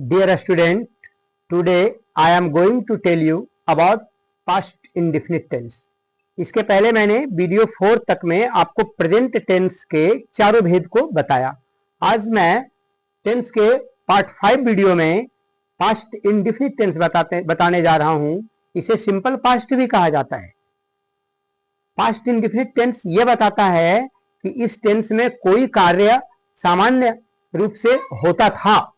Dear student, today I am going to tell you about past indefinite tense. इसके पहले मैंने video 4 तक में आपको प्रेजेंट टेंस के चारों भेद को बताया। आज मैं टेंस के पार्ट 5 वीडियो में पास्ट इंडिफिनिट टेंस बताने जा रहा हूं। इसे सिंपल पास्ट भी कहा जाता है। पास्ट इंडिफिनिट टेंस ये बताता है कि इस टेंस में कोई कार्य सामान्य रूप से होता था।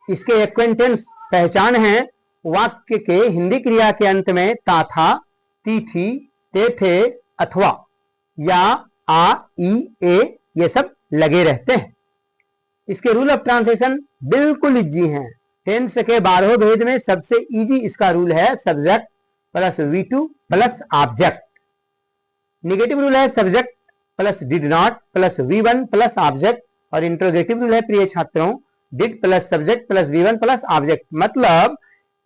इसके एक्वेंटेंस पहचान है वाक्य के हिंदी क्रिया के अंत में ता था, ती थी, ते थे अथवा या आ, ई, ए ये सब लगे रहते हैं। इसके रूल ऑफ ट्रांसलेशन बिल्कुल इजी हैं। टेंस के 12 भेद में सबसे इजी इसका रूल है subject plus V2 plus object. Negative rule है subject plus did not plus V1 plus object और इंट्रोगेटिव रूल है प्रिय छात्रों did plus subject plus V1 plus object. मतलब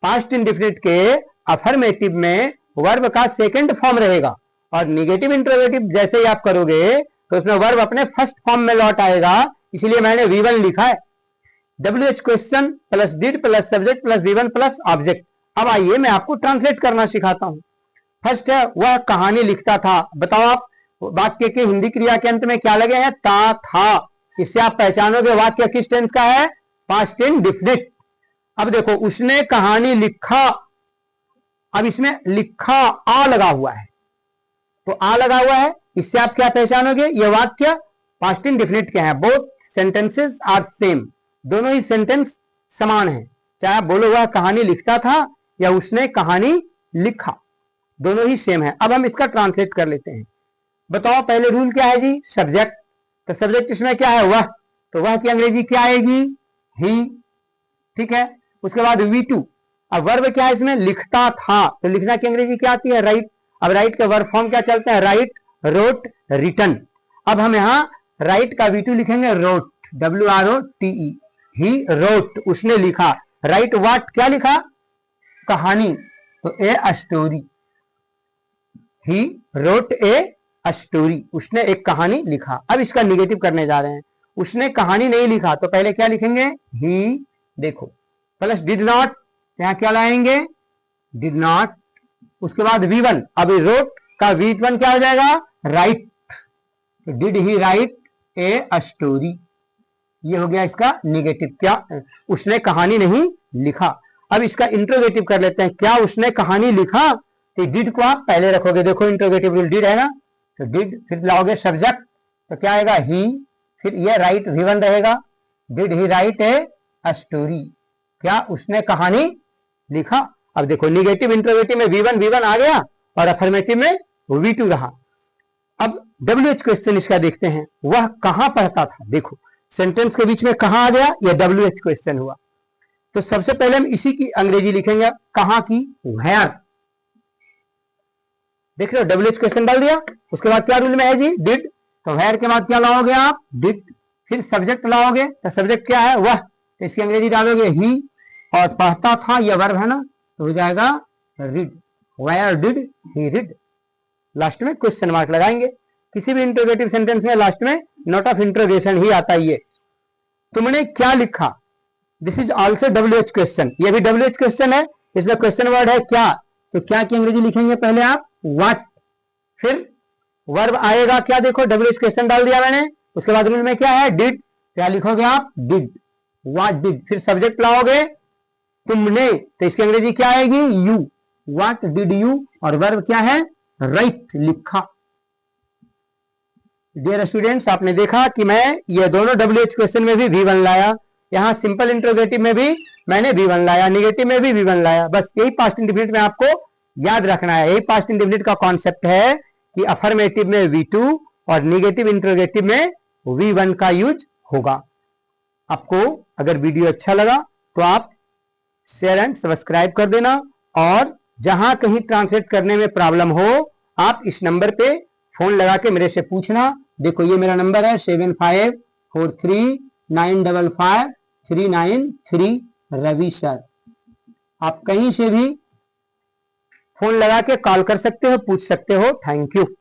पास्ट इंडिफिनिट के अफर्मेटिव में वर्ब का सेकंड फॉर्म रहेगा और निगेटिव इंट्रोगेटिव जैसे ही आप करोगे तो उसमें वर्ब अपने फर्स्ट फॉर्म में लौट आएगा। इसलिए मैंने V1 लिखा है। WH question plus did plus subject plus V1 plus object. अब आइए मैं आपको ट्रांसलेट करना सिखाता हूं। फर्स्ट है वह कहानी लिखता था। बताओ आप वाक्य के हिंदी क्रिया के अंत में क्या लगे हैं? ता था। इससे आप पहचानोगे वाक्य किस टेंस का है? Past indefinite. अब देखो उसने कहानी लिखा। अब इसमें लिखा आ लगा हुआ है तो आ लगा हुआ है, इससे आप क्या पहचानोगे? ये वाक्य पास्ट इंडिफिनिट के हैं। Both sentences are same. दोनों ही सेंटेंस समान हैं। चाहे आप बोलो वह कहानी लिखता था या उसने कहानी लिखा, दोनों ही सेम है। अब हम इसका ट्रांसलेट कर लेते हैं। बताओ पहले रूल क्या है जी? सब्जेक्ट। तो सब्जेक्ट इसमें क्या है? वह। तो वह की अंग्रेजी क्या आएगी? ही। ठीक है। उसके बाद V2। अब वर्ब क्या है इसमें? लिखता था। तो लिखना की अंग्रेजी क्या आती है? राइट। अब राइट का वर्ब फॉर्म क्या चलता है? Write, wrote, written. अब हम यहां राइट का V2 लिखेंगे रोट, WROTE। ही रोट, उसने लिखा। राइट व्हाट, क्या लिखा? कहानी। तो a story. He wrote a story, उसने एक कहानी लिखा। अब इसका निगेटिव करने जा रहे हैं। उसने कहानी नहीं लिखा तो पहले क्या लिखेंगे? ही। देखो प्लस डिड नॉट, यहां क्या लाएंगे? Did not. उसके बाद V1। अब रोट का V1 क्या हो जाएगा? Right. Did he right a story. ये हो गया इसका निगेटिव। क्या? उसने कहानी नहीं लिखा। अब इसका इंट्रोगेटिव कर लेते हैं। क्या उसने कहानी लिखा? तो डिड को आप पहले रखोगे। देखो इंट्रोगेटिव रूल डिड है ना, तो डिड फिर लाओगे सब्जेक्ट तो क्या आएगा? ही। फिर ये राइट V1 रहेगा। Did he right a story. क्या उसने कहानी लिखा? अब देखो निगेटिव इंट्रोगेटिव में V1 आ गया और अफर्मेटिव में V2 रहा। अब WH क्वेश्चन इसका देखते हैं। वह कहां पढ़ता था? देखो सेंटेंस के बीच में कहां आ गया? यह WH क्वेश्चन हुआ। तो सबसे पहले हम इसी की अंग्रेजी लिखेंगे। कहां की? वेयर। देख रहे हो WH क्वेश्चन डाल दिया। उसके बाद क्या रूल में है जी? डिड। तो वेयर के बाद क्या लाओगे आप? डिड। फिर सब्जेक्ट लाओगे तो सब्जेक्ट क्या है? वह। तो इसकी अंग्रेजी डालोगे ही। और पढ़ता था, यह वर्ब है ना, तो हो जाएगा read. Where did he read. Last में क्वेश्चन मार्क लगाएंगे। किसी भी इंट्रोगेटिव सेंटेंस में लास्ट में नोट ऑफ इंट्रोगेशन ही आता है। तुमने क्या लिखा? This is also WH question. यह भी WH क्वेश्चन है। इसमें क्वेश्चन वर्ड है क्या। तो क्या की अंग्रेजी लिखेंगे पहले आप? व्हाट। फिर वर्ब आएगा क्या? देखो WH क्वेश्चन डाल दिया मैंने। उसके बाद रूल में क्या है? डिड। क्या लिखोगे आप? डिड। What did. फिर सब्जेक्ट लाओगे तुमने, तो इसकी अंग्रेजी क्या आएगी? यू। What did you. और वर्ब क्या है? राइट, लिखा। डियर स्टूडेंट्स, आपने देखा कि मैं ये दोनों WH क्वेश्चन में भी V1 लाया, यहां सिंपल इंट्रोगेटिव में भी मैंने V1 लाया, निगेटिव में भी V1 लाया। बस यही पास्ट इंडिफिनिट में आपको याद रखना है। यही पास्ट इंडिफिनिट का कॉन्सेप्ट है कि अफर्मेटिव में V2 और निगेटिव इंट्रोगेटिव में V1 का यूज होगा। आपको अगर वीडियो अच्छा लगा तो आप शेयर एंड सब्सक्राइब कर देना और जहां कहीं ट्रांसलेट करने में प्रॉब्लम हो आप इस नंबर पे फोन लगा के मेरे से पूछना। देखो ये मेरा नंबर है 7543955393 रवि सर। आप कहीं से भी फोन लगा के कॉल कर सकते हो, पूछ सकते हो। Thank you.